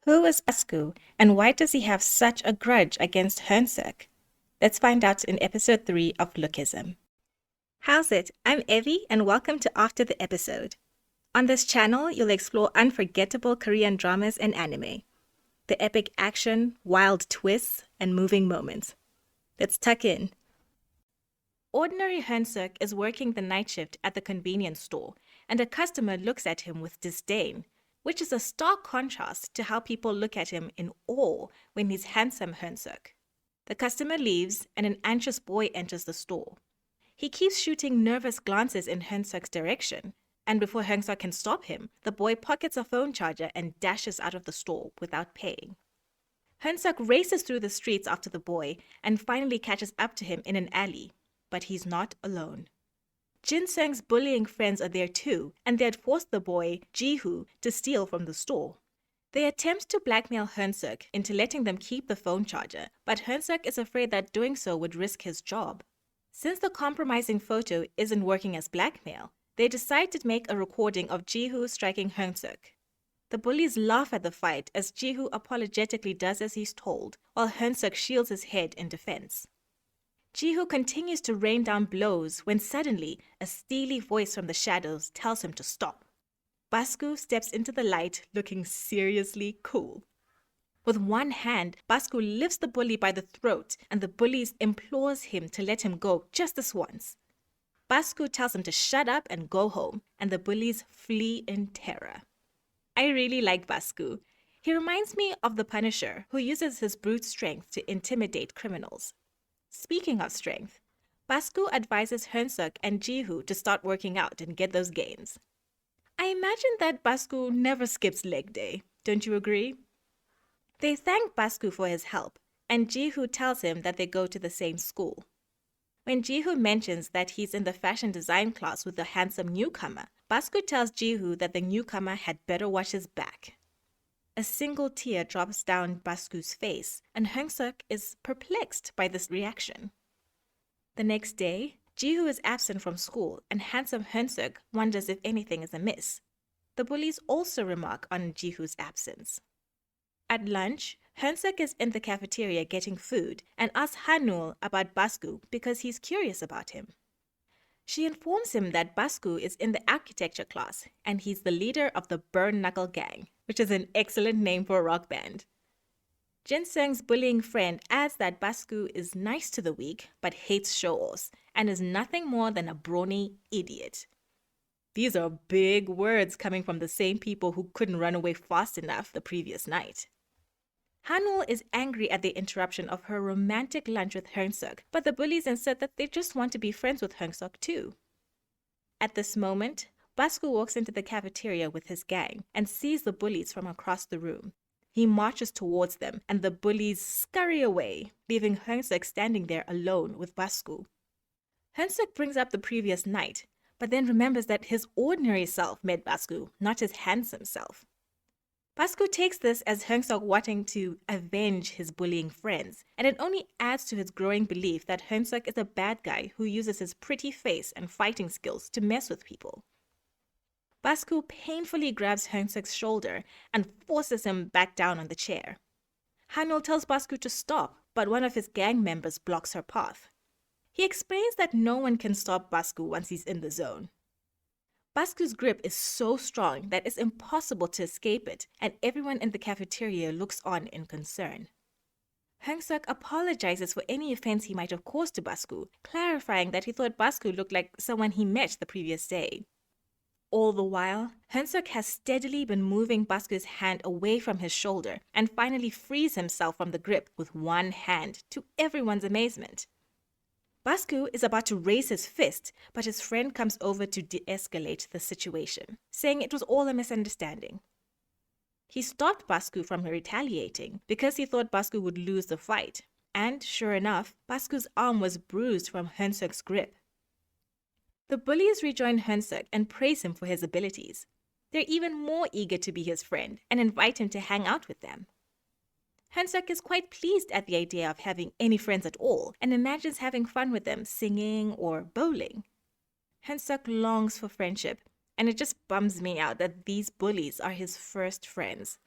Who is Basco, and why does he have such a grudge against Hyeong-seok? Let's find out in episode 3 of Lookism. How's it? I'm Evie, and welcome to After the Episode. On this channel, you'll explore unforgettable Korean dramas and anime. The epic action, wild twists, and moving moments. Let's tuck in. Ordinary Hyeong-seok is working the night shift at the convenience store, and a customer looks at him with disdain, which is a stark contrast to how people look at him in awe when he's handsome Hyeong-seok. The customer leaves, and an anxious boy enters the store. He keeps shooting nervous glances in Hyeong-seok's direction, and before Hyeong-seok can stop him, the boy pockets a phone charger and dashes out of the store without paying. Hyeong-seok races through the streets after the boy and finally catches up to him in an alley, but he's not alone. Jin-seung's bullying friends are there too, and they had forced the boy, Ji-hoo, to steal from the store. They attempt to blackmail Hyeong-seok into letting them keep the phone charger, but Hyeong-seok is afraid that doing so would risk his job. Since the compromising photo isn't working as blackmail, they decide to make a recording of Ji-hoo striking Hyeong-seok. The bullies laugh at the fight as Ji-hoo apologetically does as he's told, while Hyeong-seok shields his head in defense. Ji-hoo continues to rain down blows when suddenly a steely voice from the shadows tells him to stop. Basco steps into the light looking seriously cool. With one hand, Basco lifts the bully by the throat and the bully implores him to let him go just this once. Basco tells him to shut up and go home, and the bullies flee in terror. I really like Basco. He reminds me of the Punisher, who uses his brute strength to intimidate criminals. Speaking of strength, Basco advises Hyeong-seok and Ji-hoo to start working out and get those gains. I imagine that Basco never skips leg day, don't you agree? They thank Basco for his help, and Ji-hoo tells him that they go to the same school. When Ji-hoo mentions that he's in the fashion design class with the handsome newcomer, Basco tells Ji-hoo that the newcomer had better watch his back. A single tear drops down Basco's face, and Hyeong-seok is perplexed by this reaction. The next day, Ji-hoo is absent from school, and handsome Hyeong-seok wonders if anything is amiss. The bullies also remark on Ji-hoo's absence. At lunch, Hyeong-seok is in the cafeteria getting food and asks Hanul about Basco because he's curious about him. She informs him that Basco is in the architecture class and he's the leader of the Burn Knuckle Gang, which is an excellent name for a rock band. Jin-seung's bullying friend adds that Basco is nice to the weak but hates show-offs and is nothing more than a brawny idiot. These are big words coming from the same people who couldn't run away fast enough the previous night. Hanul is angry at the interruption of her romantic lunch with Hyeong-seok, but the bullies insist that they just want to be friends with Hyeong-seok too. At this moment, Basco walks into the cafeteria with his gang and sees the bullies from across the room. He marches towards them and the bullies scurry away, leaving Hyeong-seok standing there alone with Basco. Hyeong-seok brings up the previous night, but then remembers that his ordinary self met Basco, not his handsome self. Basco takes this as Hyeong-seok wanting to avenge his bullying friends, and it only adds to his growing belief that Hyeong-seok is a bad guy who uses his pretty face and fighting skills to mess with people. Basco painfully grabs Hyeong-seok's shoulder and forces him back down on the chair. Hanul tells Basco to stop, but one of his gang members blocks her path. He explains that no one can stop Basco once he's in the zone. Basco's grip is so strong that it's impossible to escape it, and everyone in the cafeteria looks on in concern. Hyeong-seok apologizes for any offense he might have caused to Basco, clarifying that he thought Basco looked like someone he met the previous day. All the while, Hyeong-seok has steadily been moving Basco's hand away from his shoulder and finally frees himself from the grip with one hand, to everyone's amazement. Basco is about to raise his fist, but his friend comes over to de-escalate the situation, saying it was all a misunderstanding. He stopped Basco from retaliating because he thought Basco would lose the fight, and sure enough, Basco's arm was bruised from Hyeong-seok's grip. The bullies rejoin Hyeong-seok and praise him for his abilities. They're even more eager to be his friend and invite him to hang out with them. Hyeong-seok is quite pleased at the idea of having any friends at all and imagines having fun with them singing or bowling. Hyeong-seok longs for friendship, and it just bums me out that these bullies are his first friends.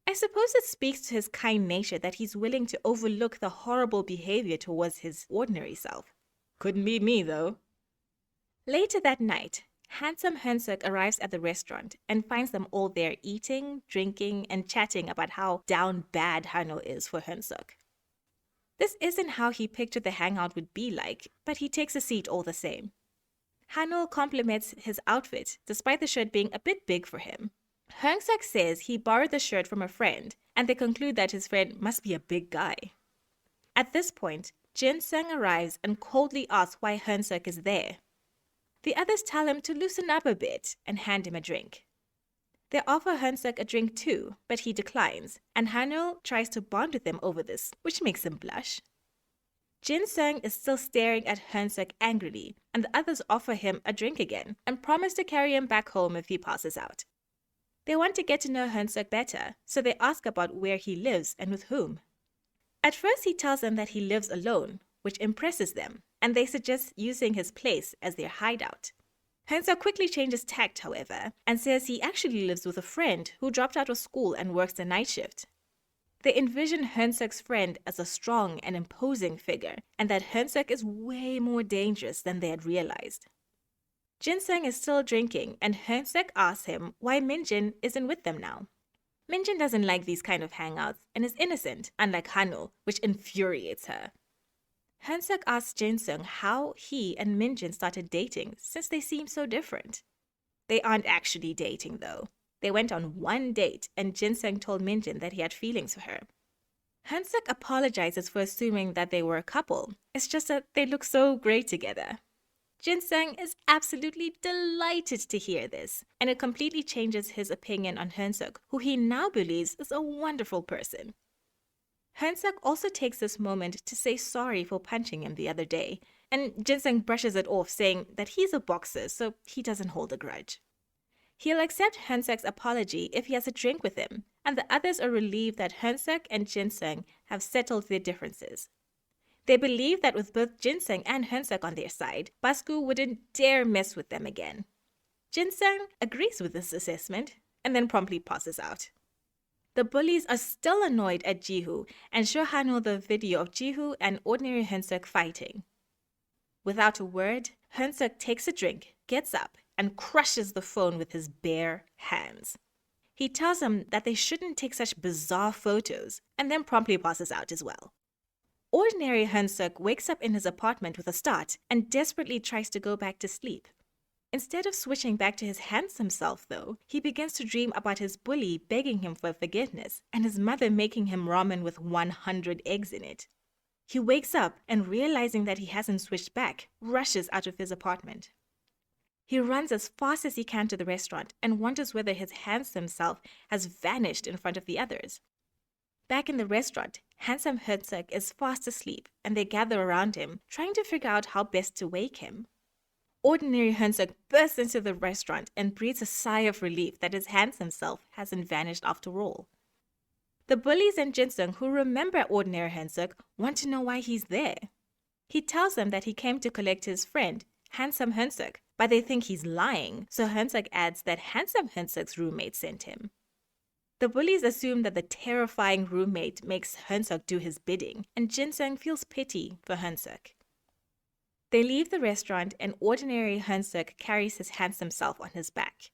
I suppose it speaks to his kind nature that he's willing to overlook the horrible behavior towards his ordinary self. Couldn't be me, though. Later that night, handsome Hyeong-seok arrives at the restaurant and finds them all there eating, drinking, and chatting about how down bad Hanul is for Hyeong-seok. This isn't how he pictured the hangout would be like, but he takes a seat all the same. Hanul compliments his outfit, despite the shirt being a bit big for him. Hyeong-seok says he borrowed the shirt from a friend, and they conclude that his friend must be a big guy. At this point, Jin-sung arrives and coldly asks why Hyeong-seok is there. The others tell him to loosen up a bit and hand him a drink. They offer Hyeong-seok a drink too, but he declines, and Hanul tries to bond with them over this, which makes him blush. Jin-sung is still staring at Hyeong-seok angrily, and the others offer him a drink again and promise to carry him back home if he passes out. They want to get to know Hyeong-seok better, so they ask about where he lives and with whom. At first he tells them that he lives alone, which impresses them, and they suggest using his place as their hideout. Hyeong-seok quickly changes tact, however, and says he actually lives with a friend who dropped out of school and works the night shift. They envision Hyeong-seok's friend as a strong and imposing figure, and that Hyeong-seok is way more dangerous than they had realized. Jin-sung is still drinking, and Hyeong-seok asks him why Min-jin isn't with them now. Min-jin doesn't like these kind of hangouts and is innocent, unlike Hanul, which infuriates her. Hyeong-seok asks Jin-sung how he and Min-jin started dating since they seem so different. They aren't actually dating though. They went on one date and Jin-sung told Min-jin that he had feelings for her. Hyeong-seok apologizes for assuming that they were a couple. It's just that they look so great together. Jin-sung is absolutely delighted to hear this, and it completely changes his opinion on Hyeong-seok, who he now believes is a wonderful person. Hyeong-seok also takes this moment to say sorry for punching him the other day, and Jin-sung brushes it off, saying that he's a boxer, so he doesn't hold a grudge. He'll accept Hyeong-seok's apology if he has a drink with him, and the others are relieved that Hyeong-seok and Jin-sung have settled their differences. They believe that with both Jin-sung and Hyeong-seok on their side, Basco wouldn't dare mess with them again. Jin-sung agrees with this assessment and then promptly passes out. The bullies are still annoyed at Ji-hoo and show Hanul the video of Ji-hoo and ordinary Hyeong-seok fighting. Without a word, Hyeong-seok takes a drink, gets up, and crushes the phone with his bare hands. He tells them that they shouldn't take such bizarre photos and then promptly passes out as well. Ordinary Hyeong-seok wakes up in his apartment with a start and desperately tries to go back to sleep. Instead of switching back to his handsome self, though, he begins to dream about his bully begging him for forgiveness and his mother making him ramen with 100 eggs in it. He wakes up and, realizing that he hasn't switched back, rushes out of his apartment. He runs as fast as he can to the restaurant and wonders whether his handsome self has vanished in front of the others. Back in the restaurant, handsome Hyeong-seok is fast asleep and they gather around him, trying to figure out how best to wake him. Ordinary Hyeong-seok bursts into the restaurant and breathes a sigh of relief that his handsome self hasn't vanished after all. The bullies and Jin-sung, who remember Ordinary Hyeong-seok, want to know why he's there. He tells them that he came to collect his friend, handsome Hyeong-seok, but they think he's lying, so Hyeong-seok adds that handsome Hyeong-seok's roommate sent him. The bullies assume that the terrifying roommate makes Hyeong-seok do his bidding, and Jin-sung feels pity for Hyeong-seok. They leave the restaurant and ordinary Hyeong-seok carries his handsome self on his back.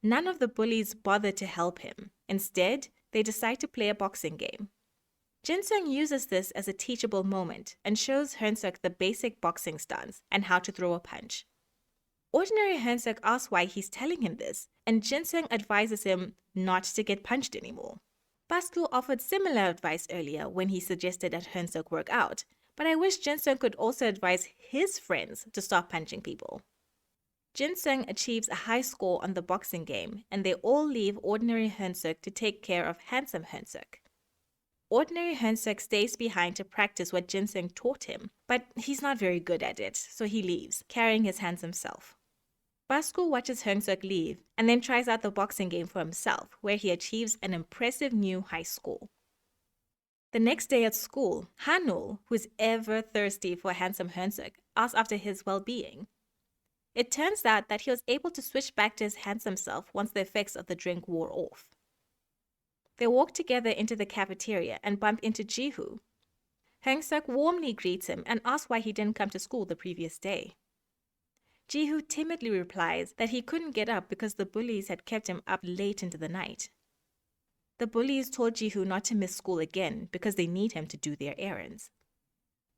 None of the bullies bother to help him. Instead, they decide to play a boxing game. Jin-sung uses this as a teachable moment and shows Hyeong-seok the basic boxing stance and how to throw a punch. Ordinary Hyeong-seok asks why he's telling him this, and Jin-sung advises him not to get punched anymore. Basco offered similar advice earlier when he suggested that Hyeong-seok work out, but I wish Jin-sung could also advise his friends to stop punching people. Jin-sung achieves a high score on the boxing game, and they all leave ordinary Hyeong-seok to take care of handsome Hyeong-seok. Ordinary Hyeong-seok stays behind to practice what Jin-sung taught him, but he's not very good at it, so he leaves, carrying his handsome self. Basco watches Hyeong-seok leave and then tries out the boxing game for himself, where he achieves an impressive new high score. The next day at school, Hanul, who is ever thirsty for handsome Hyeong-seok, asks after his well-being. It turns out that he was able to switch back to his handsome self once the effects of the drink wore off. They walk together into the cafeteria and bump into Ji-hoo. Hyeong-seok warmly greets him and asks why he didn't come to school the previous day. Ji-hoo timidly replies that he couldn't get up because the bullies had kept him up late into the night. The bullies told Ji-hoo not to miss school again because they need him to do their errands.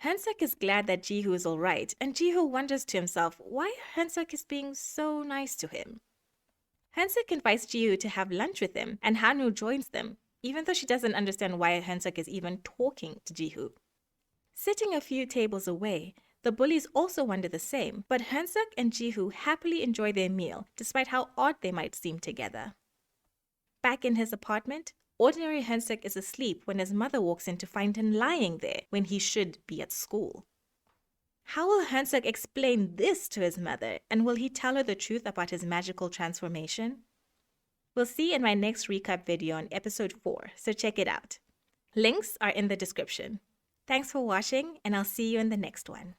Hyeong-seok is glad that Ji-hoo is alright, and Ji-hoo wonders to himself why Hyeong-seok is being so nice to him. Hyeong-seok invites Ji-hoo to have lunch with him, and Han-woo joins them, even though she doesn't understand why Hyeong-seok is even talking to Ji-hoo. Sitting a few tables away, the bullies also wonder the same, but Hyeong-seok and Ji-hoo happily enjoy their meal despite how odd they might seem together. Back in his apartment, ordinary Hyeong-seok is asleep when his mother walks in to find him lying there when he should be at school. How will Hyeong-seok explain this to his mother, and will he tell her the truth about his magical transformation? We'll see in my next recap video on episode 4, so check it out. Links are in the description. Thanks for watching, and I'll see you in the next one.